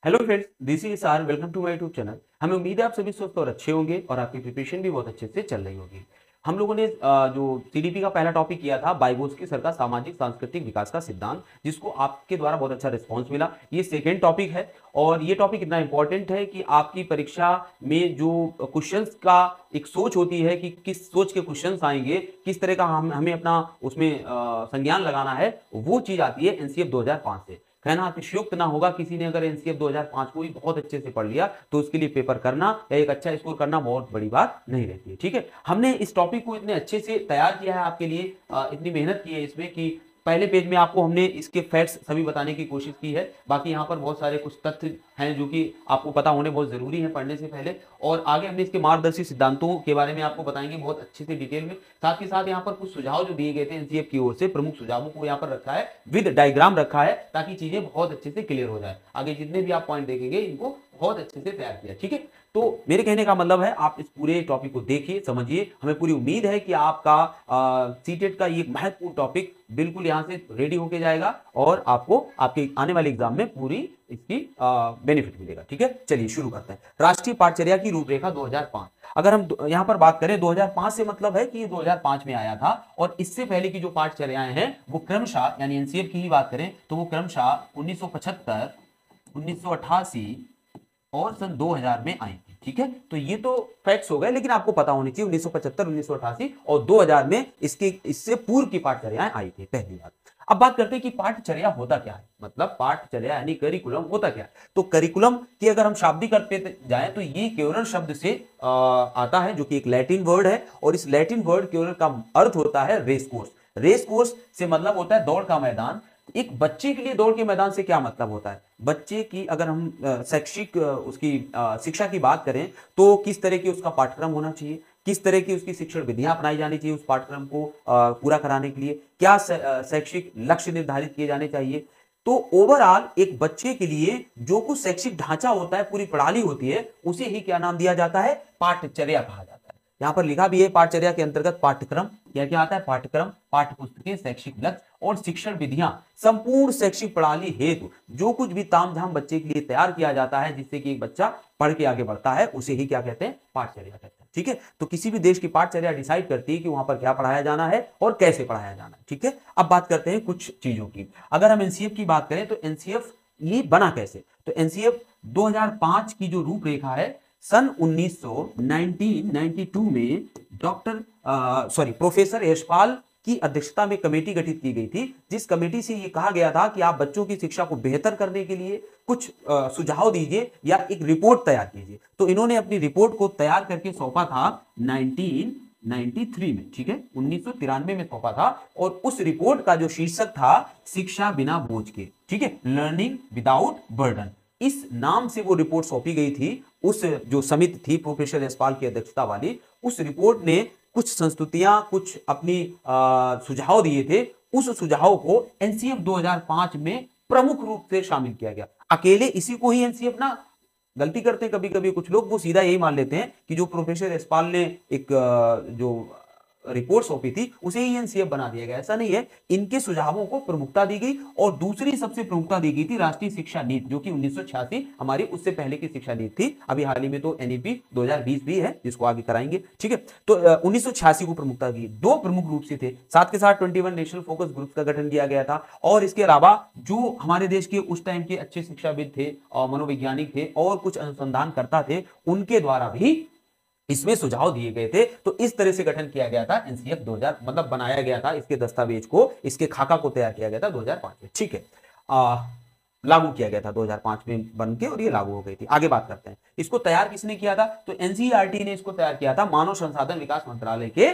Hello friends, this is our welcome to my YouTube channel. हमें उम्मीद है आप सभी स्वस्थ और अच्छे होंगे और आपकी प्रिपरेशन भी बहुत अच्छे से चल रही होगी। हम लोगों ने जो सीडीपी का पहला टॉपिक किया था बाइगोस्की सर का सामाजिक सांस्कृतिक विकास का सिद्धांत, जिसको आपके द्वारा बहुत अच्छा रिस्पॉन्स मिला। ये सेकेंड टॉपिक है और ये टॉपिक इतना इंपॉर्टेंट है कि आपकी परीक्षा में जो क्वेश्चंस का एक सोच होती है कि किस सोच के क्वेश्चंस आएंगे, किस तरह का हमें अपना उसमें संज्ञान लगाना है, वो चीज आती है एनसीएफ 2005 से। कहना अतिशयोक्त ना होगा किसी ने अगर एनसीएफ 2005 को ही बहुत अच्छे से पढ़ लिया तो उसके लिए पेपर करना या एक अच्छा स्कोर करना बहुत बड़ी बात नहीं रहती है। ठीक है, हमने इस टॉपिक को इतने अच्छे से तैयार किया है आपके लिए, इतनी मेहनत की है इसमें कि पहले पेज में आपको हमने इसके फैक्ट्स सभी बताने की कोशिश की है। बाकी यहाँ पर बहुत सारे कुछ तथ्य हैं जो कि आपको पता होने बहुत जरूरी है पढ़ने से पहले, और आगे हमने इसके मार्गदर्शी सिद्धांतों के बारे में आपको बताएंगे बहुत अच्छे से डिटेल में। साथ ही साथ यहाँ पर कुछ सुझाव जो दिए गए थे एनसीएफ की ओर से, प्रमुख सुझावों को यहाँ पर रखा है, विद डायग्राम रखा है, ताकि चीजें बहुत अच्छे से क्लियर हो जाए। आगे जितने भी आप पॉइंट देखेंगे इनको बहुत अच्छे से तैयार किया। ठीक है, तो मेरे कहने का मतलब है आप इस पूरे टॉपिक को देखिए, समझिए। हमें पूरी उम्मीद है कि आपका सीटेट का ये महत्वपूर्ण टॉपिक बिल्कुल यहाँ से रेडी होके जाएगा और आपको आपके आने वाले एग्जाम में पूरी इसकी बेनिफिट मिलेगा। ठीक है, चलिए शुरू करते हैं। राष्ट्रीय पाठचर्या की रूपरेखा 2005। अगर हम यहाँ पर बात करें 2005 से मतलब है कि 2005 में आया था, और इससे पहले की जो पाठचर्याएं हैं वो क्रमशः, यानी एनसीएफ की ही बात करें तो वो क्रमशः 1975, 1988 और सन 2000 में आई थी। ठीक है, तो ये तो फैक्ट्स हो गए, लेकिन आपको पता होनी चाहिए 1975, 1988 और 2000 में इसके इससे पूर्व की पाठचर्याएं आई थी, पहली बात। अब बात करते हैं कि पाठचर्या होता क्या है, मतलब पाठचर्या यानी करिकुलम होता क्या है। तो करिकुलम की अगर हम शाब्दिक अर्थ पे जाएं तो ये केवल शब्द से आता है, जो कि एक लैटिन वर्ड है, और इस लैटिन वर्ड केवल का अर्थ होता है रेस कोर्स। रेस कोर्स से मतलब होता है दौड़ का मैदान। एक बच्चे के लिए दौड़ के मैदान से क्या मतलब होता है, बच्चे की अगर हम शैक्षिक उसकी शिक्षा की बात करें तो किस तरह की उसका पाठ्यक्रम होना चाहिए, किस तरह की उसकी शिक्षण विधियां अपनाई जानी चाहिए उस पाठ्यक्रम को पूरा कराने के लिए, क्या शैक्षिक लक्ष्य निर्धारित किए जाने चाहिए। तो ओवरऑल एक बच्चे के लिए जो कुछ शैक्षिक ढांचा होता है, पूरी प्रणाली होती है, उसे ही क्या नाम दिया जाता है, पाठचर्या कहा जाता है। यहाँ पर लिखा भी है पाठचर्या के अंतर्गत पाठ्यक्रम क्या क्या आता है, पाठ्यक्रम, पाठ्य पुस्तकें, शैक्षिक लक्ष्य और शिक्षण विधियां, संपूर्ण शैक्षिक प्रणाली हेतु जो कुछ भी तामझाम बच्चे के लिए तैयार किया जाता है जिससे कि एक बच्चा पढ़ के आगे बढ़ता है, उसे ही क्या कहते हैं, पाठचर्या कहते हैं। ठीक है, तो किसी भी देश की पाठचर्या डिसाइड करती है कि वहां पर क्या पढ़ाया जाना है और कैसे पढ़ाया जाना है। ठीक है, अब बात करते हैं कुछ चीजों की। अगर हम एनसीएफ की बात करें तो एनसीएफ ये बना कैसे, तो एनसीएफ 2005 की जो रूपरेखा है, सन 1992 में प्रोफेसर यशपाल की अध्यक्षता में कमेटी गठित की गई थी, जिस कमेटी से यह कहा गया था कि आप बच्चों की शिक्षा को बेहतर करने के लिए कुछ सुझाव दीजिए या एक रिपोर्ट तैयार कीजिए। तो इन्होंने अपनी रिपोर्ट को तैयार करके सौंपा था 1993 में। ठीक है, 1993 में सौंपा था, और उस रिपोर्ट का जो शीर्षक था शिक्षा बिना बोझ के। ठीक है, लर्निंग विदाउट बर्डन, इस नाम से वो रिपोर्ट सौंपी गई थी। उस जो समिति थी प्रोफेसर यशपाल की अध्यक्षता वाली, उस रिपोर्ट ने कुछ संस्तुतियां, कुछ अपनी सुझाव दिए थे। उस सुझाव को एनसीएफ 2005 में प्रमुख रूप से शामिल किया गया। अकेले इसी को ही एनसीएफ ना, गलती करते हैं कभी कभी कुछ लोग, वो सीधा यही मान लेते हैं कि जो प्रोफेसर यशपाल ने एक जो रिपोर्ट सौंपी थी उसे ही एनसीएफ बना दिया गया, ऐसा नहीं है। इनके सुझावों को प्रमुखता दी गई, और दूसरी सबसे प्रमुखता दी गई थी राष्ट्रीय शिक्षा नीति, जो कि 1986 हमारी उससे पहले की शिक्षा नीति थी। अभी हाल ही में तो एनईपी 2020 भी है जिसको आगे कराएंगे। ठीक है, तो 1986 को प्रमुखता दी। दो प्रमुख रूप से थे, साथ के साथ 21 नेशनल फोकस ग्रुप का गठन किया गया था, और इसके अलावा जो हमारे देश के उस टाइम के अच्छे शिक्षाविद थे और मनोवैज्ञानिक थे और कुछ अनुसंधानकर्ता थे, उनके द्वारा भी इसमें सुझाव दिए गए थे। तो इस तरह से गठन किया गया था एनसीएफ 2000, मतलब बनाया गया था, इसके दस्तावेज को, इसके खाका को तैयार किया गया था 2005 में। ठीक है, लागू किया गया था 2005 में बन के, और ये लागू हो गई थी। आगे बात करते हैं इसको तैयार किसने किया था, तो एनसीईआरटी ने इसको तैयार किया था मानव संसाधन विकास मंत्रालय के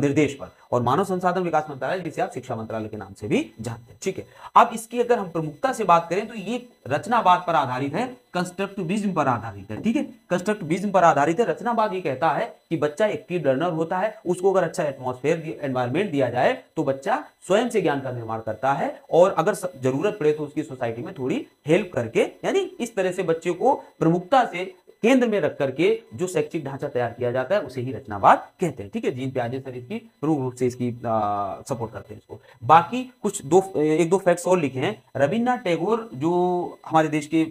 निर्देश पर, और मानव संसाधन विकास मंत्रालय जिसे आप शिक्षा मंत्रालय के नाम से भी जानते हैं। ठीक है, अब इसकी अगर हम प्रमुखता से बात करें तो ये रचनावाद पर आधारित है, कंस्ट्रक्टिविज्म पर आधारित है। ठीक है, कंस्ट्रक्टिविज्म पर आधारित है। रचनावाद ये कहता है कि बच्चा एक्टिव लर्नर होता है, उसको अगर अच्छा एटमॉस्फेयर एनवायरमेंट दिया जाए तो बच्चा स्वयं से ज्ञान का निर्माण करता है, और अगर जरूरत पड़े तो उसकी सोसाइटी में थोड़ी हेल्प करके, यानी इस तरह से बच्चे को प्रमुखता से केंद्र में रख करके जो शैक्षिक ढांचा तैयार किया जाता है उसे ही रचनावाद कहते हैं। ठीक है, जीन प्याजे सर इसकी प्रमुख रूप से इसकी सपोर्ट करते हैं इसको। बाकी कुछ एक दो फैक्ट्स और लिखे हैं। रविन्द्रनाथ टैगोर जो हमारे देश के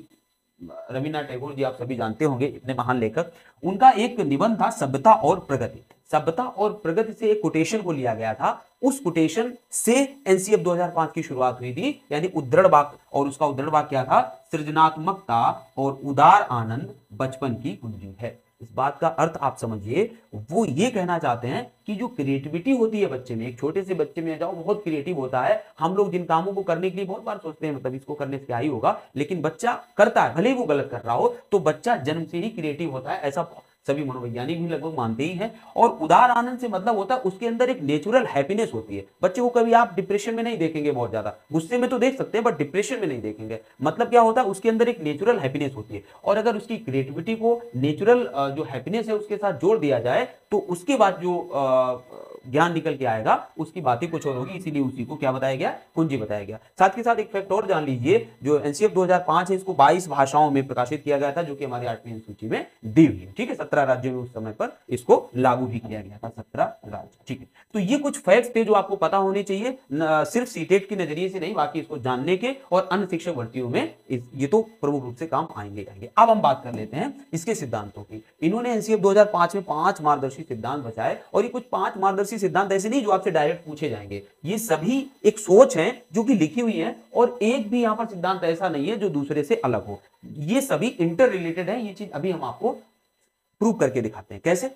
रविन्द्रनाथ टैगोर जी, आप सभी जानते होंगे, इतने महान लेखक, उनका एक निबंध था सभ्यता और प्रगति। सभ्यता और प्रगति से एक कोटेशन को लिया गया था। उस कोटेशन से एनसीएफ 2005 की शुरुआत हुई थी, यानी उद्धरण वाक्य, और उसका उद्धरण वाक्य क्या था? सृजनात्मकता और उदार आनंद बचपन की कुंजी है। इस बात का अर्थ आप समझिए, वो ये कहना चाहते हैं कि जो क्रिएटिविटी होती है बच्चे में, एक छोटे से बच्चे में जाओ, बहुत क्रिएटिव होता है। हम लोग जिन कामों को करने के लिए बहुत बार सोचते हैं, मतलब इसको करने से क्या ही होगा, लेकिन बच्चा करता है, भले ही वो गलत कर रहा हो, तो बच्चा जन्म से ही क्रिएटिव होता है, ऐसा सभी मनोवैज्ञानिक भी लगभग मानते ही हैं। और उदार आनंद से मतलब होता है उसके अंदर एक नेचुरल हैप्पीनेस होती है। बच्चे को कभी आप डिप्रेशन में नहीं देखेंगे, बहुत ज्यादा गुस्से में तो देख सकते हैं, बट डिप्रेशन में नहीं देखेंगे। मतलब क्या होता है, उसके अंदर एक नेचुरल हैप्पीनेस होती है। और अगर उसकी क्रिएटिविटी को नेचुरल जो हैप्पीनेस है उसके साथ जोड़ दिया जाए, तो उसके बाद जो ज्ञान निकल के आएगा, उसकी बातें कुछ और होगी। इसीलिए उसी को क्या बताया गया? कुंजी बताया गया। साथ के साथ एक फैक्ट और जान लीजिए, जो एनसीएफ 2005 है, इसको 22 भाषाओं में प्रकाशित किया गया था, जो कि हमारी 8वीं सूची में दी हुई है। ठीक है, 17 राज्यों में उस समय पर इसको लागू भी किया गया था, 17 राज्य। ठीक है, तो ये कुछ फैक्ट्स थे जो आपको पता होने चाहिए, सिर्फ सीटेट के नजरिए से नहीं, बाकी इसको जानने के और अन्य शिक्षक भर्तियों में ये तो प्रमुख रूप से काम आएंगे। अब हम बात कर लेते हैं इसके सिद्धांतों की। इन्होंने एनसीएफ 2005 में 5 मार्गदर्शी सिद्धांत बचाए, और ये कुछ 5 मार्गदर्शी सिद्धांत ऐसे नहीं जो आपसे डायरेक्ट पूछे जाएंगे, ये सभी एक सोच है जो कि लिखी हुई है, और एक भी यहां पर सिद्धांत ऐसा नहीं है जो दूसरे से अलग हो। ये सभी इंटर रिलेटेड है। ये चीज अभी हम आपको प्रूव करके दिखाते हैं। कैसे?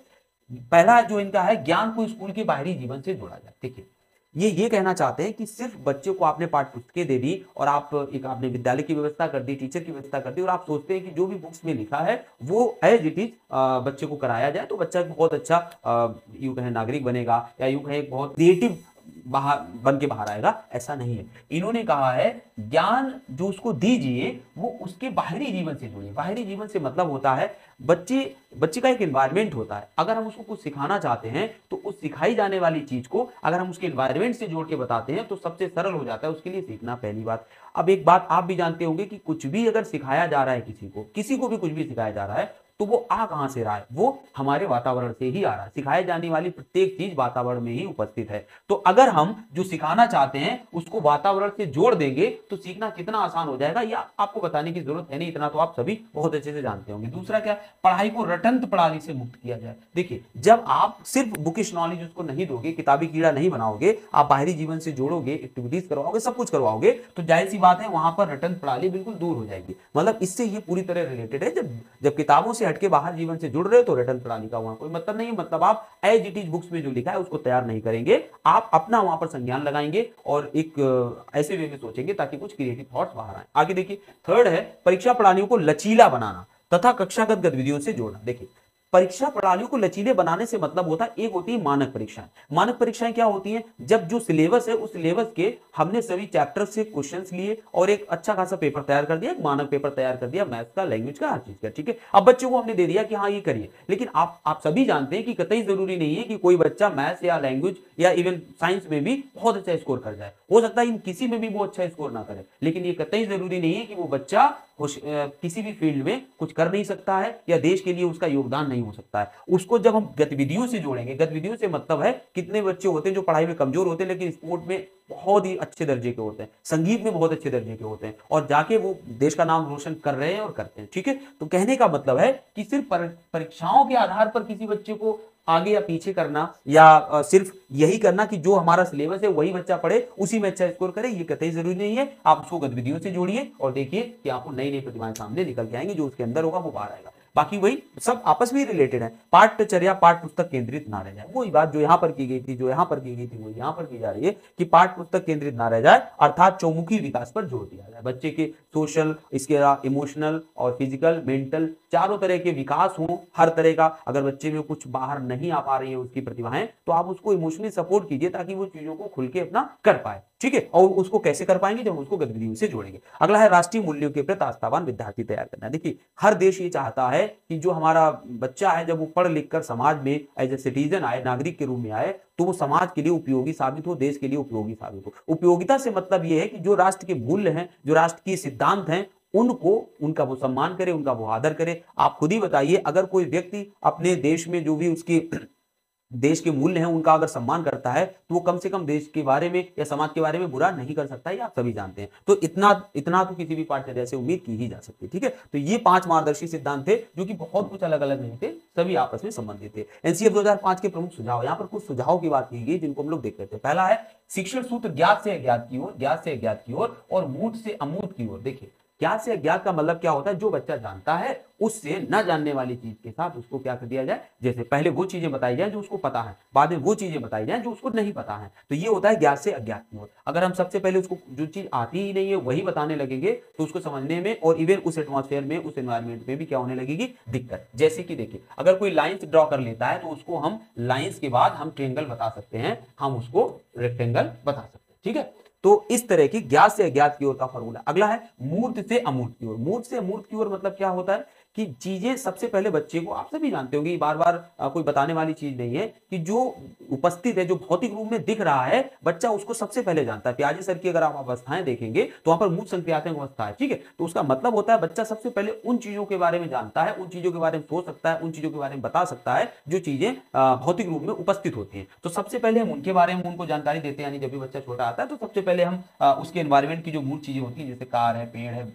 पहला जो इनका है, ज्ञान को स्कूल के बाहरी जीवन से जोड़ा जाए। देखिए, ये कहना चाहते हैं कि सिर्फ बच्चे को आपने पाठ्य पुस्तकें दे दी, और आपने विद्यालय की व्यवस्था कर दी, टीचर की व्यवस्था कर दी, और आप सोचते हैं कि जो भी बुक्स में लिखा है वो एज इट इज बच्चे को कराया जाए, तो बच्चा बहुत अच्छा यूं कहें नागरिक बनेगा, या यूं कहें बहुत क्रिएटिव बन के बाहर आएगा। ऐसा नहीं है। इन्होंने कहा है ज्ञान जो उसको दीजिए वो उसके बाहरी जीवन से जोड़िए। बाहरी जीवन से मतलब होता है बच्चे का एक एनवायरनमेंट होता है। अगर हम उसको कुछ सिखाना चाहते हैं, तो उस सिखाई जाने वाली चीज को अगर हम उसके एनवायरनमेंट से जोड़ के बताते हैं, तो सबसे सरल हो जाता है उसके लिए सीखना, पहली बात। अब एक बात आप भी जानते होंगे कि कुछ भी अगर सिखाया जा रहा है, किसी को भी कुछ भी सिखाया जा रहा है, तो वो आ कहां से रहा है? वो हमारे वातावरण से ही आ रहा है। सिखाई जाने वाली प्रत्येक चीज वातावरण में ही उपस्थित है। तो अगर हम जो सिखाना चाहते हैं उसको वातावरण से जोड़ देंगे, तो सीखना कितना आसान हो जाएगा, या आपको बताने की जरूरत है नहीं, इतना तो आप सभी बहुत अच्छे से जानते होंगे। दूसरा क्या? पढ़ाई को रटंत प्रणाली से मुक्त किया जाए। देखिए, जब आप सिर्फ बुकिश नॉलेज उसको नहीं दोगे, किताबी कीड़ा नहीं बनाओगे, आप बाहरी जीवन से जोड़ोगे, एक्टिविटीज करवाओगे, सब कुछ करवाओगे, तो जाहिर सी बात है वहां पर रटंत प्रणाली बिल्कुल दूर हो जाएगी। मतलब इससे ये पूरी तरह रिलेटेड है। जब किताबों से हटके बाहर जीवन से जुड़ रहे हो, तो रिटर्न प्रणाली का वहां कोई मतलब नहीं है। मतलब आप एज इट इज बुक्स में जो लिखा है उसको तैयार नहीं करेंगे, आप अपना वहां पर संज्ञान लगाएंगे और एक ऐसे वे में सोचेंगे ताकि कुछ क्रिएटिव थॉट्स बाहर आए। आगे देखिए, थर्ड है परीक्षा प्रणालियों को लचीला बनाना तथा कक्षागत गतिविधियों से जोड़ना। देखिए, परीक्षा प्रणालियों को लचीले बनाने से मतलब होता है, एक होती है मानक परीक्षाएं। मानक परीक्षाएं क्या होती हैं? जब जो सिलेबस है उस सिलेबस के हमने सभी चैप्टर से क्वेश्चंस लिए और एक अच्छा खासा पेपर तैयार कर दिया, एक मानक पेपर तैयार कर दिया, मैथ्स का, लैंग्वेज का, हर चीज का। ठीक है, अब बच्चों को हमने दे दिया कि हाँ ये करिए। लेकिन आप सभी जानते हैं कि कतई जरूरी नहीं है कि कोई बच्चा मैथ्स या लैंग्वेज या इवन साइंस में भी बहुत अच्छा स्कोर कर जाए। हो सकता है इन किसी में भी वो अच्छा स्कोर ना करे, लेकिन ये कतई जरूरी नहीं है कि वो बच्चा किसी भी फील्ड में कुछ कर नहीं सकता है या देश के लिए उसका योगदान नहीं हो सकता है। उसको जब हम गतिविधियों से जोड़ेंगे, गतिविधियों से मतलब है कितने बच्चे होते हैं जो पढ़ाई में कमजोर होते हैं लेकिन स्पोर्ट में बहुत ही अच्छे दर्जे के होते हैं, संगीत में बहुत अच्छे दर्जे के होते हैं, और जाके वो देश का नाम रोशन कर रहे हैं और करते हैं। ठीक है, तो कहने का मतलब है कि सिर्फ परीक्षाओं के आधार पर किसी बच्चे को आगे या पीछे करना, या सिर्फ यही करना कि जो हमारा सिलेबस है वही बच्चा पढ़े, उसी में अच्छा स्कोर करे, ये कतई जरूरी नहीं है। आप उसको गतिविधियों से जोड़िए और देखिए कि आपको नई नई प्रतिभाएं सामने निकल के आएंगी, जो उसके अंदर होगा वो बाहर आएगा। बाकी वही सब आपस में रिलेटेड है। पाठ्यचर्या पाठ्य पुस्तक केंद्रित ना रह जाए। वही बात जो यहाँ पर की गई थी, जो यहाँ पर की गई थी, वो यहाँ पर की जा रही है कि पाठ्य पुस्तक केंद्रित ना रह जाए, अर्थात चौमुखी विकास पर जोर दिया जाए। बच्चे के सोशल, इसके अलावा इमोशनल और फिजिकल, मेंटल, चारों तरह के विकास हो, हर तरह का। अगर बच्चे में कुछ बाहर नहीं आ पा रही है उसकी प्रतिभाएं, तो आप उसको इमोशनली सपोर्ट कीजिए ताकि वो चीजों को खुल के अपना कर पाए। ठीक है, और उसको कैसे कर पाएंगे? जब उसको गतिविधियों से जोड़ेंगे। अगला है राष्ट्रीय मूल्यों के प्रति आस्थावान विद्यार्थी तैयार करना। देखिए, हर देश ये चाहता है कि जो हमारा बच्चा है जब वो पढ़ लिख कर समाज में एज ए सिटीजन आए, नागरिक के रूप में आए, तो वो समाज के लिए उपयोगी साबित हो, देश के लिए उपयोगी साबित हो। उपयोगिता से मतलब ये है कि जो राष्ट्र के मूल्य हैं, जो राष्ट्र की सिद्धांत हैं, उनका वो सम्मान करे, उनका वो आदर करे। आप खुद ही बताइए, अगर कोई व्यक्ति अपने देश में जो भी उसकी देश के मूल्य हैं उनका अगर सम्मान करता है तो वो कम से कम देश के बारे में या समाज के बारे में बुरा नहीं कर सकता है, ये आप सभी जानते हैं। तो इतना इतना तो किसी भी पाठ्यक्रम से उम्मीद की ही जा सकती है। ठीक है, तो ये 5 मार्गदर्शी सिद्धांत थे जो कि बहुत कुछ अलग अलग नहीं थे, सभी आपस में संबंधित थे। एनसीएफ 2005 के प्रमुख सुझाव, यहाँ पर कुछ सुझाव की बात की गई जिनको हम लोग देख लेते हैं। पहला है शिक्षण सूत्र ज्ञात से अज्ञात की ओर, ज्ञात से अज्ञात की ओर और मूर्त से अमूर्त की ओर। देखिए ज्ञात से अज्ञात का मतलब क्या होता है, जो बच्चा जानता है उससे न जानने वाली चीज के साथ उसको क्या कर दिया जाए, जैसे पहले वो चीजें बताई जाए जो उसको पता है, बाद में वो चीजें बताई जाए जो उसको नहीं पता है। तो ये होता है ज्ञात से अज्ञात की ओर। अगर हम सबसे पहले उसको जो चीज आती ही नहीं है वही बताने लगेंगे तो उसको समझने में और इवन उस एटमॉस्फेयर में, उस एनवायरमेंट में भी क्या होने लगेगी, दिक्कत। जैसे कि देखिए अगर कोई लाइंस ड्रॉ कर लेता है तो उसको हम लाइंस के बाद हम ट्रायंगल बता सकते हैं, हम उसको रेक्टेंगल बता सकते हैं। ठीक है, तो इस तरह की ज्ञात से अज्ञात की ओर का फॉर्मूला। अगला है मूर्त से अमूर्त की ओर। मूर्त से अमूर्त की ओर मतलब क्या होता है कि चीजें सबसे पहले बच्चे को, आप सभी जानते होंगे, बार बार कोई बताने वाली चीज नहीं है कि जो उपस्थित है, जो भौतिक रूप में दिख रहा है, बच्चा उसको सबसे पहले जानता है। प्याजे सर की अगर आप अवस्थाएं देखेंगे तो वहां पर मूर्त संक्रियात्मक अवस्था है। ठीक है, तो उसका मतलब होता है बच्चा सबसे पहले उन चीजों के बारे में जानता है, उन चीजों के बारे में सोच सकता है, उन चीजों के बारे में बता सकता है जो चीजें भौतिक रूप में उपस्थित होती हैं। तो सबसे पहले हम उनके बारे में उनको जानकारी देते हैं, यानी जब भी बच्चा छोटा आता है तो सबसे पहले हम उसके एनवायरमेंट की जो मूल चीजें होती हैं, जैसे कार है, पेड़ है,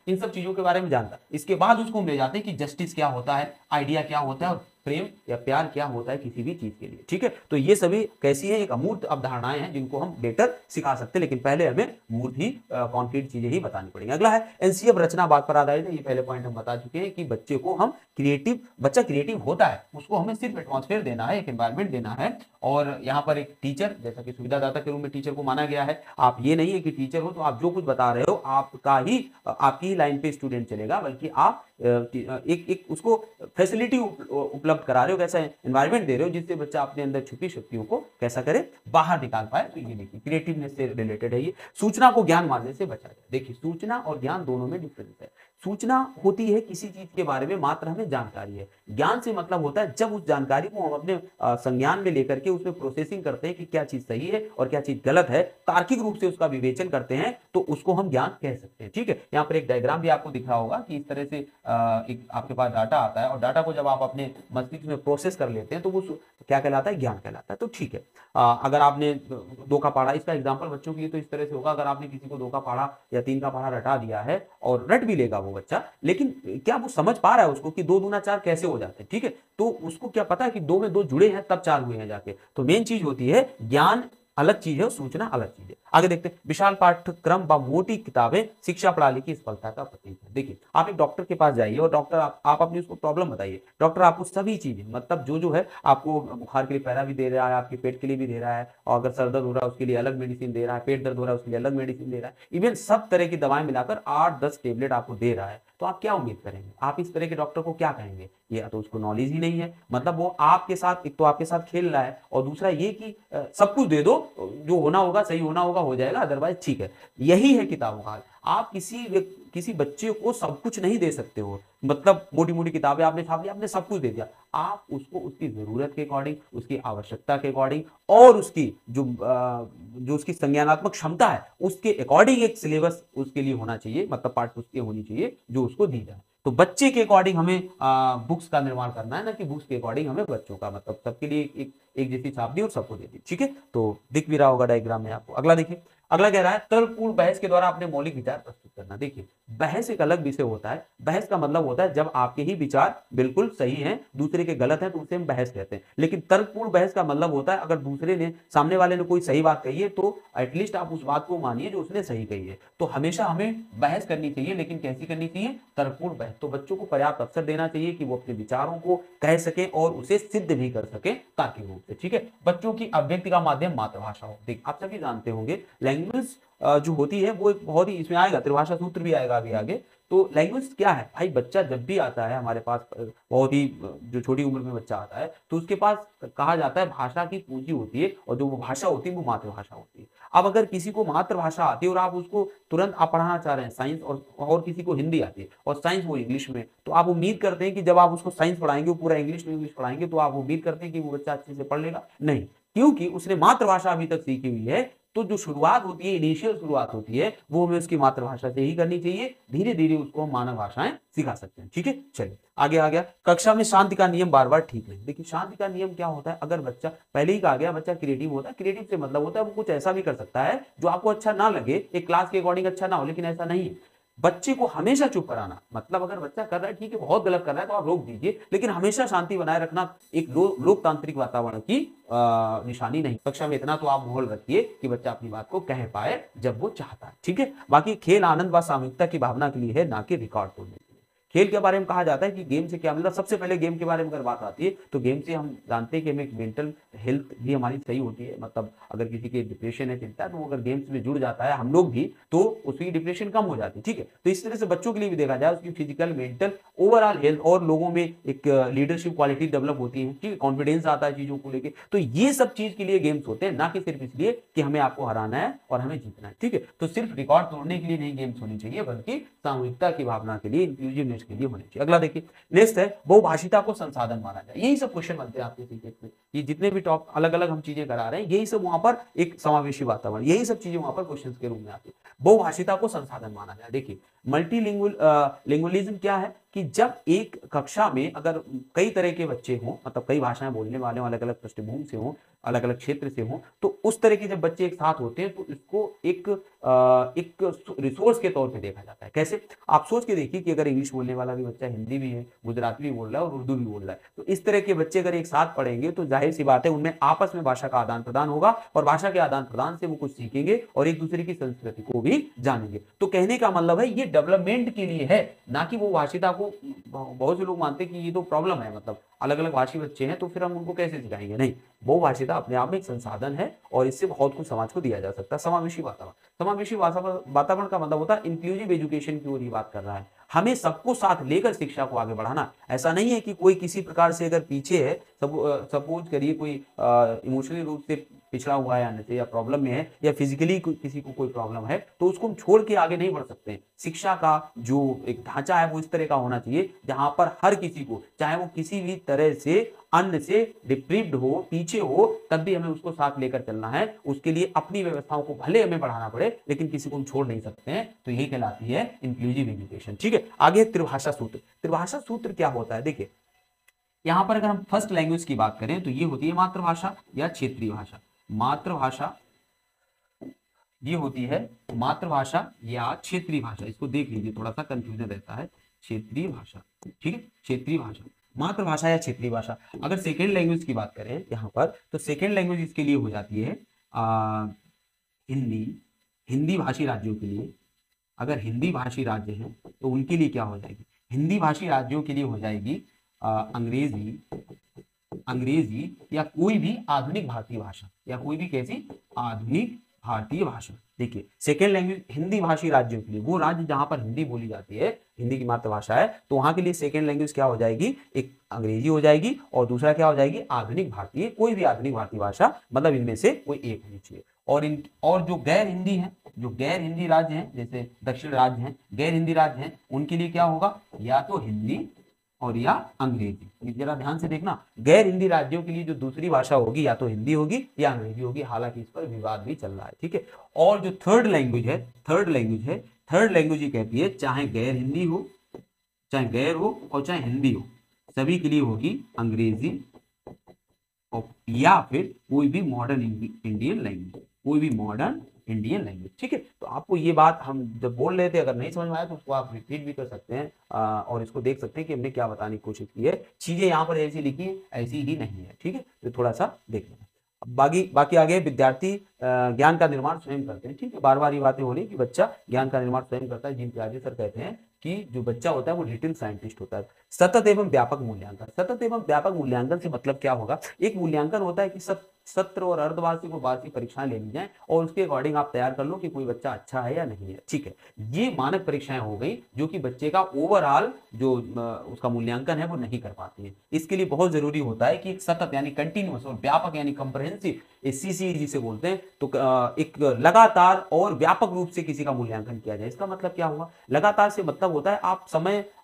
इन सब चीजों के बारे में जानता है। इसके बाद उसको हम ले जाते हैं कि जस्टिस क्या होता है, आइडिया क्या होता है और प्रेम या प्यार क्या होता है किसी भी चीज के लिए। ठीक है, तो ये सभी कैसी है, एक अमूर्त अवधारणाएं हैं जिनको हम बेटर सिखा सकते हैं, लेकिन पहले हमें मूर्त ही कॉन्क्रीट चीजें ही बतानी पड़ेंगी। अगला है एनसीएफ रचना बात पर आधारित है। ये पहले पॉइंट हम बता चुके हैं कि बच्चे को हम क्रिएटिव, बच्चा क्रिएटिव होता है, उसको हमें सिर्फ एटमॉस्फेयर देना है, एक एनवायरमेंट देना है। और यहाँ पर एक टीचर, जैसा कि सुविधादाता के रूप में टीचर को माना गया है। आप ये नहीं है कि टीचर हो तो आप जो कुछ बता रहे हो आपकी ही लाइन पे स्टूडेंट चलेगा, बल्कि आप एक उसको फैसिलिटी उपलब्ध करा रहे हो, कैसा एनवायरमेंट दे रहे हो जिससे बच्चा अपने अंदर छुपी शक्तियों को कैसा करे, बाहर निकाल पाए। तो ये देखिए क्रिएटिवनेस से रिलेटेड है ये। सूचना को ज्ञान मानने से बचा जाए। देखिए सूचना और ज्ञान दोनों में डिफरेंस है। सूचना होती है किसी चीज के बारे में मात्र हमें जानकारी है। ज्ञान से मतलब होता है जब उस जानकारी को हम अपने संज्ञान में लेकर के उसमें प्रोसेसिंग करते हैं कि क्या चीज सही है और क्या चीज गलत है, तार्किक रूप से उसका विवेचन करते हैं, तो उसको हम ज्ञान कह सकते हैं। ठीक है, यहाँ पर एक डायग्राम भी आपको दिख रहा होगा कि इस तरह से एक आपके पास डाटा आता है और डाटा को जब आप अपने मस्तिष्क में प्रोसेस कर लेते हैं तो वो क्या कहलाता है, ज्ञान कहलाता है। तो ठीक है, अगर आपने 2 का पहाड़ा, इसका एग्जांपल बच्चों के लिए तो इस तरह से होगा, अगर आपने किसी को 2 का पहाड़ा या 3 का पहाड़ा रटा दिया है और रट भी लेगा वो बच्चा, लेकिन क्या वो समझ पा रहा है उसको कि 2 दूना 4 कैसे हो जाते हैं। ठीक है, तो उसको क्या पता है कि 2 में 2 जुड़े हैं तब 4 हुए हैं जाके। तो मेन चीज होती है ज्ञान अलग चीज है और सूचना अलग चीज है। आगे देखते हैं, विशाल पाठ्यक्रम व मोटी किताबें शिक्षा प्रणाली की सफलता का प्रतीक है। देखिए आप एक डॉक्टर के पास जाइए और डॉक्टर आप अपनी उसको प्रॉब्लम बताइए, डॉक्टर आपको सभी चीजें, मतलब जो है आपको बुखार के लिए पैरा भी दे रहा है, आपके पेट के लिए भी दे रहा है, और अगर सर दर्द हो रहा है उसके लिए अलग मेडिसिन दे रहा है, पेट दर्द हो रहा है उसके लिए अलग मेडिसिन दे रहा है, इवन सब तरह की दवाएं मिलाकर 8-10 टेबलेट आपको दे रहा है। तो आप क्या उम्मीद करेंगे, आप इस तरह के डॉक्टर को क्या कहेंगे, ये तो उसको नॉलेज ही नहीं है। मतलब वो आपके साथ, एक तो आपके साथ खेल रहा है और दूसरा ये कि सब कुछ दे दो, जो होना होगा, सही होना होगा हो जाएगा, अदरवाइज ठीक है। यही है किताबों का हाल। आप किसी बच्चे को सब कुछ नहीं दे सकते हो, मतलब मोटी मोटी किताबें आपने छाप ली, आपने सब कुछ दे दिया। आप उसको उसकी जरूरत के अकॉर्डिंग, उसकी आवश्यकता के अकॉर्डिंग और उसकी जो उसकी संज्ञानात्मक क्षमता है उसके अकॉर्डिंग एक सिलेबस उसके लिए होना चाहिए, मतलब पाठ्यपुस्तकें होनी चाहिए जो उसको दी जाए। तो बच्चे के अकॉर्डिंग हमें बुक्स का निर्माण करना है, ना कि बुक्स के अकॉर्डिंग हमें बच्चों का, मतलब सबके लिए एक जैसी छाप दी और सबको दे दी। ठीक है, तो दिख भी रहा होगा डायग्राम में आपको। अगला देखिए, अगला कह रहा है तर्कपूर्ण बहस के द्वारा अपने मौलिक विचार प्रस्तुत करना। देखिए बहस एक अलग विषय होता है। बहस का मतलब होता है जब आपके ही विचार बिल्कुल सही हैं, दूसरे के गलत हैं, तो उसे हम बहस कहते हैं। लेकिन तर्कपूर्ण बहस का मतलब होता है अगर दूसरे ने, सामने वाले ने कोई सही बात कही है तो एटलीस्ट आप उस बात को मानिए जो उसने सही कही है। तो हमेशा हमें बहस करनी चाहिए, लेकिन कैसी करनी चाहिए, तर्कपूर्ण बहस। तो बच्चों को पर्याप्त अवसर देना चाहिए कि वो अपने विचारों को कह सकें और उसे सिद्ध भी कर सकें तार्किक रूप से। ठीक है, बच्चों की अभिव्यक्ति का माध्यम मातृभाषा हो। देख आप सभी जानते होंगे लैंग्वेज जो होती है वो एक बहुत ही, इसमें आएगा त्रिभाषा सूत्र भी आएगा अभी आगे। तो लैंग्वेज क्या है भाई, बच्चा जब भी आता है हमारे पास, बहुत ही जो छोटी उम्र में बच्चा आता है तो उसके पास कहा जाता है भाषा की पूंजी होती है, और जो वो भाषा होती है वो मातृभाषा होती है। अब अगर किसी को मातृभाषा आती है और आप उसको तुरंत आप पढ़ाना चाह रहे हैं साइंस, और किसी को हिंदी आती है और साइंस वो इंग्लिश में, तो आप उम्मीद करते हैं कि जब आप उसको साइंस पढ़ाएंगे वो पूरा इंग्लिश में पढ़ाएंगे तो आप उम्मीद करते हैं कि वो बच्चा अच्छे से पढ़ लेगा? नहीं, क्योंकि उसने मातृभाषा अभी तक सीखी हुई है तो जो शुरुआत होती है, इनिशियल शुरुआत होती है, वो हमें उसकी मातृभाषा से ही करनी चाहिए। धीरे धीरे उसको हम मानव भाषाएं सिखा सकते हैं। ठीक है, चलिए आगे आ गया। कक्षा में शांति का नियम बार बार ठीक नहीं। देखिए शांति का नियम क्या होता है, अगर बच्चा, पहले ही कहा गया, बच्चा क्रिएटिव होता है। क्रिएटिव से मतलब होता है वो कुछ ऐसा भी कर सकता है जो आपको अच्छा ना लगे, एक क्लास के अकॉर्डिंग अच्छा ना हो, लेकिन ऐसा नहीं है। बच्चे को हमेशा चुप कराना, मतलब अगर बच्चा कर रहा है ठीक है, बहुत गलत कर रहा है तो आप रोक दीजिए, लेकिन हमेशा शांति बनाए रखना एक लोकतांत्रिक वातावरण की निशानी नहीं। कक्षा में इतना तो आप माहौल रखिए कि बच्चा अपनी बात को कह पाए जब वो चाहता है। ठीक है, बाकी खेल आनंद व सामूहिकता की भावना के लिए है, ना कि रिकॉर्ड तोड़ने के लिए। खेल के बारे में कहा जाता है कि गेम से क्या मतलब, सबसे पहले गेम के बारे में अगर बात आती है तो गेम से हम जानते हैं कि हमें मेंटल हेल्थ भी हमारी सही होती है। मतलब अगर किसी के डिप्रेशन है, चिंता है, तो अगर गेम्स में जुड़ जाता है हम लोग भी, तो उसकी डिप्रेशन कम हो जाती है। ठीक है, तो इस तरह से बच्चों के लिए भी देखा जाए, उसकी फिजिकल, मेंटल, ओवरऑल हेल्थ और लोगों में एक लीडरशिप क्वालिटी डेवलप होती है। ठीक है, कॉन्फिडेंस आता है चीजों को लेकर। तो ये सब चीज के लिए गेम्स होते हैं, ना कि सिर्फ इसलिए कि हमें आपको हराना है और हमें जीतना है। ठीक है, तो सिर्फ रिकॉर्ड तोड़ने के लिए नहीं गेम्स होनी चाहिए, बल्कि सामूहिकता की भावना के लिए, इंक्लूसिवनेस के लिए होनी चाहिए। अगला देखिए, नेक्स्ट है बहुभाषिता को संसाधन माना जाए। यही सब क्वेश्चन बनते हैं आपके सीटेट में। ये जितने भी टॉप अलग अलग हम चीजें करा रहे हैं, यही सब वहां पर एक समावेशी वातावरण, यही सब चीजें वहां पर क्वेश्चन के रूप में आती है। बहुभाषिता को संसाधन माना जाए। देखिए मल्टीलिंगुअलिज्म क्या है कि जब एक कक्षा में अगर कई तरह के बच्चे हों, मतलब कई भाषाएं बोलने वाले अलग अलग पृष्ठभूमि से हों, अलग अलग क्षेत्र से हों, तो उस तरह के जब बच्चे एक साथ होते हैं तो इसको एक रिसोर्स के तौर पे देखा जाता है। कैसे, आप सोच के देखिए कि अगर इंग्लिश बोलने वाला भी बच्चा हिंदी भी है, गुजराती भी बोल रहा है और उर्दू भी बोल रहा है, तो इस तरह के बच्चे अगर एक साथ पढ़ेंगे तो जाहिर सी बात है उनमें आपस में भाषा का आदान प्रदान होगा, और भाषा के आदान प्रदान से वो कुछ सीखेंगे और एक दूसरे की संस्कृति को भी जानेंगे। तो कहने का मतलब है ये डेवलपमेंट के लिए है, ना कि वो भाषिता को, बहुत से लोग मानते हैं कि ये तो प्रॉब्लम है, मतलब अलग अलग भाषी बच्चे हैं तो फिर हम उनको कैसे सिखाएंगे। नहीं, बहुभाषिता अपने आप में एक संसाधन है और इससे बहुत कुछ समाज को दिया जा सकता है। समावेशी वातावरण, समावेशी वातावरण का मतलब होता है इंक्लूसिव एजुकेशन की ओर ही बात कर रहा है। हमें सबको साथ लेकर शिक्षा को आगे बढ़ाना। ऐसा नहीं है कि कोई किसी प्रकार से अगर पीछे है, सपोज करिए कोई इमोशनली रूप से पिछड़ा हुआ है, आने से या प्रॉब्लम में है, या फिजिकली किसी को कोई प्रॉब्लम है, तो उसको हम छोड़ के आगे नहीं बढ़ सकते हैं। शिक्षा का जो एक ढांचा है वो इस तरह का होना चाहिए जहां पर हर किसी को, चाहे वो किसी भी तरह से अन्न से डिप्रीव्ड हो, पीछे हो, तब भी हमें उसको साथ लेकर चलना है। उसके लिए अपनी व्यवस्थाओं को भले हमें बढ़ाना पड़े, लेकिन किसी को हम छोड़ नहीं सकते हैं। तो यही कहलाती है इंक्लूसिव एजुकेशन। ठीक है, आगे त्रिभाषा सूत्र। त्रिभाषा सूत्र क्या होता है, देखिए यहां पर अगर हम फर्स्ट लैंग्वेज की बात करें तो ये होती है मातृभाषा या क्षेत्रीय भाषा। मातृभाषा ये होती है मातृभाषा या क्षेत्रीय भाषा। इसको देख लीजिए, थोड़ा सा कंफ्यूजन रहता है। क्षेत्रीय भाषा, ठीक है, क्षेत्रीय भाषा, मातृभाषा या क्षेत्रीय भाषा। अगर सेकेंड लैंग्वेज की बात करें यहाँ पर, तो सेकेंड लैंग्वेज इसके लिए हो जाती है हिंदी। हिंदी भाषी राज्यों के लिए, अगर हिंदी भाषी राज्य हैं तो उनके लिए क्या हो जाएगी, हिंदी भाषी राज्यों के लिए हो जाएगी अंग्रेजी, अंग्रेजी या कोई भी आधुनिक भारतीय भाषा, या कोई भी कैसी आधुनिक भारतीय भाषा। देखिए सेकेंड लैंग्वेज हिंदी भाषी राज्यों के लिए, वो राज्य जहां पर हिंदी बोली जाती है, हिंदी की मातृभाषा है, तो वहां के लिए सेकेंड लैंग्वेज क्या हो जाएगी, एक अंग्रेजी हो जाएगी और दूसरा क्या हो जाएगी, आधुनिक भारतीय, कोई भी आधुनिक भारतीय भाषा, मतलब इनमें से कोई एक होनी चाहिए। और जो गैर हिंदी है, जो गैर हिंदी राज्य हैं, जैसे दक्षिण राज्य हैं, गैर हिंदी राज्य हैं, उनके लिए क्या होगा, या तो हिंदी और या अंग्रेजी। जरा ध्यान से देखना, गैर हिंदी राज्यों के लिए जो दूसरी भाषा होगी या तो हिंदी होगी या अंग्रेजी होगी। हालांकि इस पर विवाद भी चल रहा है। ठीक है, और जो थर्ड लैंग्वेज है, थर्ड लैंग्वेज ये कहती है चाहे गैर हिंदी हो, चाहे गैर हो और चाहे हिंदी हो, सभी के लिए होगी अंग्रेजी या फिर कोई भी मॉडर्न इंडियन लैंग्वेज, कोई भी मॉडर्न इंडियन लैंग्वेज। ठीक है, तो आपको ये बात हम जब बोल रहे थे, अगर नहीं समझ में आया तो उसको आप रिपीट भी कर सकते हैं और इसको देख सकते हैं कि हमने क्या बताने की कोशिश की है। चीजें यहाँ पर ऐसी लिखी है, ऐसी ही नहीं है। ठीक है, तो थोड़ा सा देख लेना। बाकी आगे विद्यार्थी ज्ञान का निर्माण स्वयं करते हैं। ठीक है, बार बार ये बातें हो रही कि बच्चा ज्ञान का निर्माण स्वयं करता है। जिन प्याजे सर कहते हैं कि जो बच्चा होता है वो लिटिल साइंटिस्ट होता है। सतत एवं व्यापक मूल्यांकन, सतत एवं व्यापक मूल्यांकन से मतलब क्या होगा, एक मूल्यांकन होता है कि सत्र और अर्धवार्षिक और वार्षिक परीक्षाएं ले ली जाए और उसके अकॉर्डिंग आप तैयार कर लो कि कोई बच्चा अच्छा है या नहीं है। ठीक है, ये मानक परीक्षाएं हो गई जो कि बच्चे का ओवरऑल जो उसका मूल्यांकन है वो नहीं कर पाती है। इसके लिए बहुत जरूरी होता है कि एक सतत यानी कंटिन्यूअस और व्यापक यानी कंप्रहेंसिव, सीसी जिसे बोलते हैं, तो एक लगातार और व्यापक रूप से किसी का मूल्यांकन किया जाए। इसका मतलब क्या हुआ, लगातार से मतलब होता है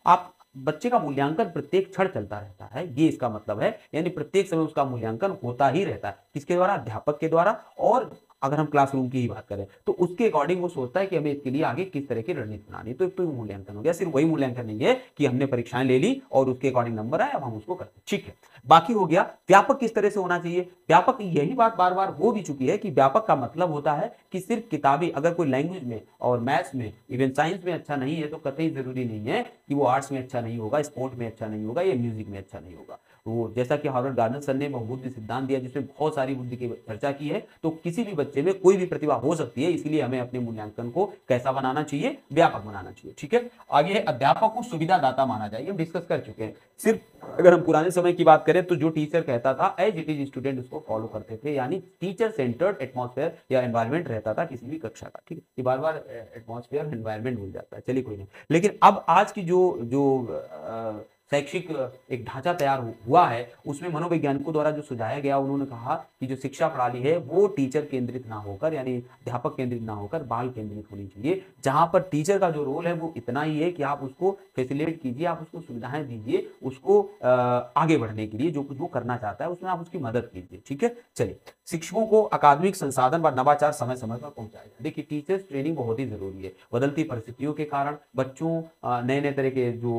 आप बच्चे का मूल्यांकन प्रत्येक क्षण चलता रहता है, ये इसका मतलब है। यानी प्रत्येक समय उसका मूल्यांकन होता ही रहता है। किसके द्वारा, अध्यापक के द्वारा, और अगर हम क्लासरूम की ही बात करें, तो उसके अकॉर्डिंग वो सोचता है कि हमें इसके लिए आगे किस तरह की रणनीति बनानी है। तो एक तो मूल्यांकन हो गया, सिर्फ वही मूल्यांकन नहीं है कि हमने परीक्षाएं ले ली और उसके अकॉर्डिंग नंबर आए, अब हम उसको करते हैं, ठीक है। बाकी हो गया व्यापक किस तरह से होना चाहिए। व्यापक, यही बात बार बार हो भी चुकी है कि व्यापक का मतलब होता है कि सिर्फ किताबी, अगर कोई लैंग्वेज में और मैथ्स में, इवन साइंस में अच्छा नहीं है तो कतई जरूरी नहीं है कि वो आर्ट्स में अच्छा नहीं होगा, स्पोर्ट में अच्छा नहीं होगा या म्यूजिक में अच्छा नहीं होगा। वो जैसा कि हार्वर्ड गार्डनर सर ने बहुबुद्धि सिद्धांत दिया, जिसमें बहुत सारी बुद्धि की चर्चा की है, तो किसी भी बच्चे में कोई भी प्रतिभा हो सकती है, इसीलिए हमें अपने मूल्यांकन को कैसा बनाना चाहिए, व्यापक बनाना चाहिए, ठीक है। आगे है अध्यापक को सुविधादाता माना जाए, हम डिस्कस कर चुके हैं। सिर्फ अगर हम पुराने समय की बात करें तो जो टीचर कहता था एज इट इज स्टूडेंट उसको फॉलो करते थे, यानी टीचर सेंटर्ड एटमॉस्फेयर या एनवायरमेंट रहता था किसी भी कक्षा का, ठीक है। ये बार बार एटमॉस्फेयर एनवायरमेंट भूल जाता है, चलिए कोई नहीं। लेकिन अब आज की जो जो शैक्षिक एक ढांचा तैयार हुआ है, उसमें मनोवैज्ञानिकों द्वारा जो सुझाया गया, उन्होंने कहा कि जो शिक्षा प्रणाली है वो टीचर केंद्रित ना होकर, यानी अध्यापक केंद्रित ना होकर बाल केंद्रित होनी चाहिए, जहां पर टीचर का जो रोल है वो इतना ही है कि आप उसको फैसिलिटेट कीजिए, आप उसको सुविधाएं दीजिए, उसको आगे बढ़ने के लिए जो कुछ वो करना चाहता है उसमें आप उसकी मदद कीजिए, ठीक है। चलिए, शिक्षकों को अकादमिक संसाधन व नवाचार समय समय पर पहुंचाया जाए। देखिए, टीचर्स ट्रेनिंग बहुत ही जरूरी है। बदलती परिस्थितियों के कारण बच्चों नए नए तरह के जो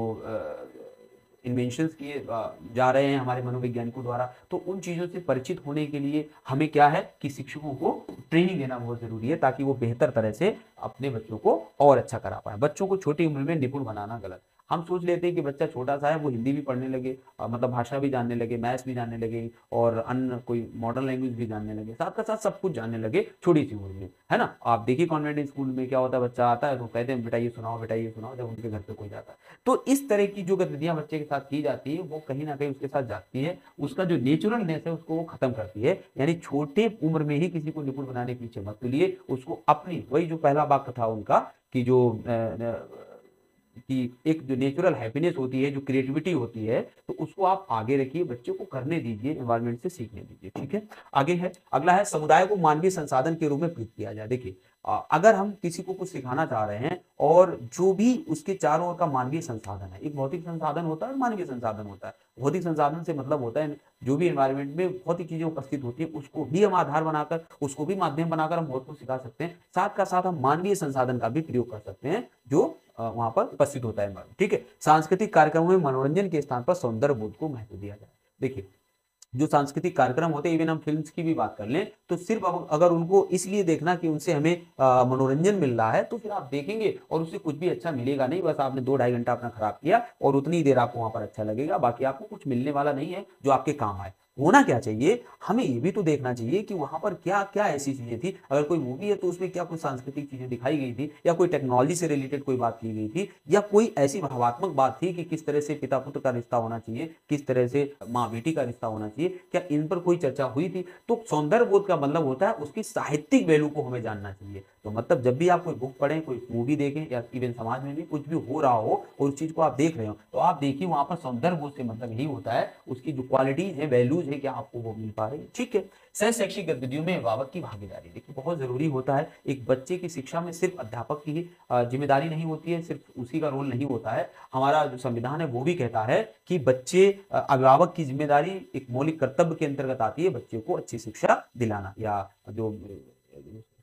इन्वेंशंस किए जा रहे हैं हमारे मनोवैज्ञानिकों द्वारा, तो उन चीज़ों से परिचित होने के लिए हमें क्या है कि शिक्षकों को ट्रेनिंग देना बहुत जरूरी है, ताकि वो बेहतर तरह से अपने बच्चों को और अच्छा करा पाए। बच्चों को छोटी उम्र में निपुण बनाना गलत। हम सोच लेते हैं कि बच्चा छोटा सा है, वो हिंदी भी पढ़ने लगे, मतलब भाषा भी जानने लगे, मैथ्स भी जानने लगे और अन्य कोई मॉडर्न लैंग्वेज भी जानने लगे, साथ का साथ सब कुछ जानने लगे छोटी सी उम्र में, है ना। आप देखिए कॉन्वेंट स्कूल में क्या होता है, बच्चा आता है तो कहते हैं बेटा ये सुनाओ, बेटा ये सुनाओ, जब उनके घर पे कोई जाता है। तो इस तरह की जो गतिविधियां बच्चे के साथ की जाती है वो कहीं ना कहीं उसके साथ जाती है, उसका जो नेचुरलनेस है उसको वो खत्म करती है। यानी छोटे उम्र में ही किसी को निपुण बनाने के पीछे मत चलिए, उसको अपनी, वही जो पहला वाक्य था उनका कि जो कि एक जो नेचुरल हैप्पीनेस होती है, जो क्रिएटिविटी होती है, तो उसको आप आगे रखिए, बच्चों को करने दीजिए, एनवायरनमेंट से सीखने दीजिए, ठीक है। आगे है, अगला है समुदाय को मानवीय संसाधन के रूप में प्रयुक्त किया जाए। देखिए, अगर हम किसी को कुछ सिखाना चाह रहे हैं और जो भी उसके चारों ओर का मानवीय संसाधन है, एक भौतिक संसाधन होता है और मानवीय संसाधन होता है। भौतिक संसाधन से मतलब होता है जो भी एनवायरनमेंट में भौतिक चीजें उपस्थित होती है उसको भी हम आधार बनाकर, उसको भी माध्यम बनाकर हम बहुत कुछ सिखा सकते हैं। साथ का साथ हम मानवीय संसाधन का भी प्रयोग कर सकते हैं जो वहां पर उपस्थित होता है, ठीक है। सांस्कृतिक कार्यक्रमों में मनोरंजन के स्थान पर सौंदर्य बोध को महत्व दिया जाए। देखिए, जो सांस्कृतिक कार्यक्रम होते हैं, इवन हम फिल्म्स की भी बात कर लें तो सिर्फ अगर उनको इसलिए देखना कि उनसे हमें मनोरंजन मिल रहा है, तो फिर आप देखेंगे और उससे कुछ भी अच्छा मिलेगा नहीं। बस आपने 2-2.5 घंटा अपना खराब किया और उतनी ही देर आपको वहां पर अच्छा लगेगा, बाकी आपको कुछ मिलने वाला नहीं है जो आपके काम आए। होना क्या चाहिए, हमें ये भी तो देखना चाहिए कि वहां पर क्या क्या ऐसी चीजें थी। अगर कोई मूवी है तो उसमें क्या कुछ सांस्कृतिक चीजें दिखाई गई थी, या कोई टेक्नोलॉजी से रिलेटेड कोई बात की गई थी, या कोई ऐसी भावात्मक बात थी कि किस तरह से पिता पुत्र का रिश्ता होना चाहिए, किस तरह से माँ बेटी का रिश्ता होना चाहिए, क्या इन पर कोई चर्चा हुई थी। तो सौंदर्य बोध का मतलब होता है उसकी साहित्यिक वैल्यू को हमें जानना चाहिए। तो मतलब जब भी आप कोई बुक पढ़ें, कोई मूवी देखें, या इवन समाज में भी कुछ भी हो रहा हो और उस चीज को आप देख रहे हो, तो आप देखिए वहां पर सौंदर्य बोध से मतलब यही होता है उसकी जो क्वालिटीज है, वैल्यूज है, क्या आपको वो मिल पा रही है, ठीक है। सह शैक्षिक गतिविधियों में अभिभावक की भागीदारी देखिए बहुत जरूरी होता है। एक बच्चे की शिक्षा में सिर्फ अध्यापक की ही जिम्मेदारी नहीं होती है, सिर्फ उसी का रोल नहीं होता है। हमारा जो संविधान है वो भी कहता है कि बच्चे, अभिभावक की जिम्मेदारी एक मौलिक कर्तव्य के अंतर्गत आती है बच्चे को अच्छी शिक्षा दिलाना, या जो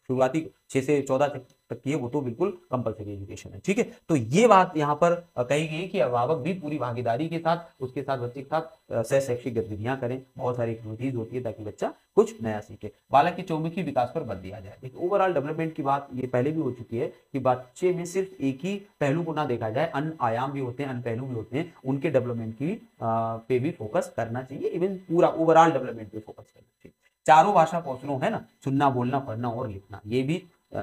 शुरुआती 6 से 14 तक की है वो तो बिल्कुल कंपलसरी एजुकेशन है, ठीक है। तो ये बात यहाँ पर कही गई कि अभिभावक भी पूरी भागीदारी के साथ उसके साथ बच्चे के साथ सह शैक्षिक गतिविधियां करें। बहुत सारी एक्टिविटीज होती है ताकि बच्चा कुछ नया सीखे। बालक के चौमुखी विकास पर बल दिया जाए। देखिए, ओवरऑल डेवलपमेंट की बात ये पहले भी हो चुकी है कि बच्चे में सिर्फ एक ही पहलू को ना देखा जाए, अन्य आयाम भी होते हैं, अन्य पहलू भी होते हैं, उनके डेवलपमेंट की पे भी फोकस करना चाहिए। इवन पूरा ओवरऑल डेवलपमेंट पे फोकस करना चाहिए। चारों भाषा कौशलों है ना, सुनना, बोलना, पढ़ना और लिखना, ये भी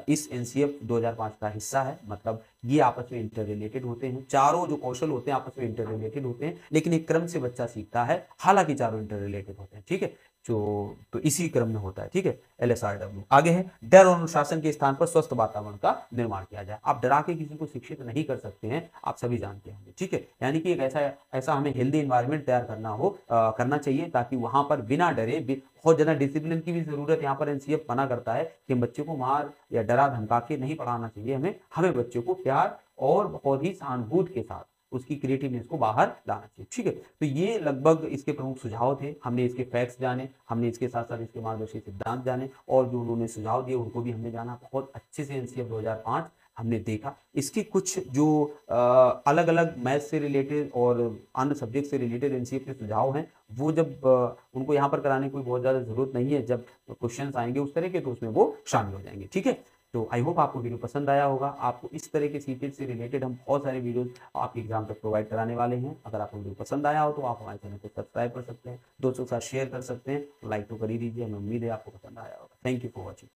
इस एनसीएफ 2005 का हिस्सा है। मतलब ये आपस में इंटर रिलेटेड होते हैं, चारों जो कौशल होते हैं आपस में इंटर रिलेटेड होते हैं, लेकिन एक क्रम से बच्चा सीखता है। हालांकि चारों इंटर रिलेटेड होते हैं, ठीक है। तो इसी क्रम में होता है, ठीक है। LSRW आगे है, डर और अनुशासन के स्थान पर स्वस्थ वातावरण का निर्माण किया जाए। आप डरा के किसी को शिक्षित नहीं कर सकते हैं, आप सभी जानते हैं, ठीक है। यानी कि एक ऐसा हमें हेल्दी एनवायरनमेंट तैयार करना चाहिए ताकि वहां पर बिना डरे, बहुत ज्यादा डिसिप्लिन की भी जरूरत यहाँ पर एनसीएफ मना करता है कि बच्चे को मार या डरा धमका के नहीं पढ़ाना चाहिए। हमें बच्चों को प्यार और बहुत ही सहानुभूति के साथ उसकी क्रिएटिवनेस को बाहर लाना चाहिए। ठीक है, तो ये लगभग इसके प्रमुख सुझाव थे। हमने इसके फैक्ट्स जाने, हमने इसके साथ साथ इसके मार्गदर्शी सिद्धांत जाने और जो उन्होंने सुझाव दिए उनको भी हमने जाना। बहुत अच्छे से एनसीएफ 2005 हमने देखा। इसके कुछ जो अलग अलग मैथ से रिलेटेड और अन्य सब्जेक्ट से रिलेटेड एनसीएफ के सुझाव हैं, वो जब उनको यहाँ पर कराने की कोई बहुत ज़्यादा जरूरत नहीं है। जब क्वेश्चंस आएंगे उस तरह के तो उसमें वो शामिल हो जाएंगे। ठीक है, तो आई होप आपको वीडियो पसंद आया होगा। आपको इस तरह के सीटेट से रिलेटेड हम बहुत सारे वीडियोस आपके एग्जाम तक प्रोवाइड कराने वाले हैं। अगर आपको वीडियो पसंद आया हो तो आप हमारे चैनल को सब्सक्राइब कर सकते हैं, दोस्तों के साथ शेयर कर सकते हैं, लाइक तो कर ही दीजिए। हमें उम्मीद है आपको पसंद आया होगा। Thank you for watching.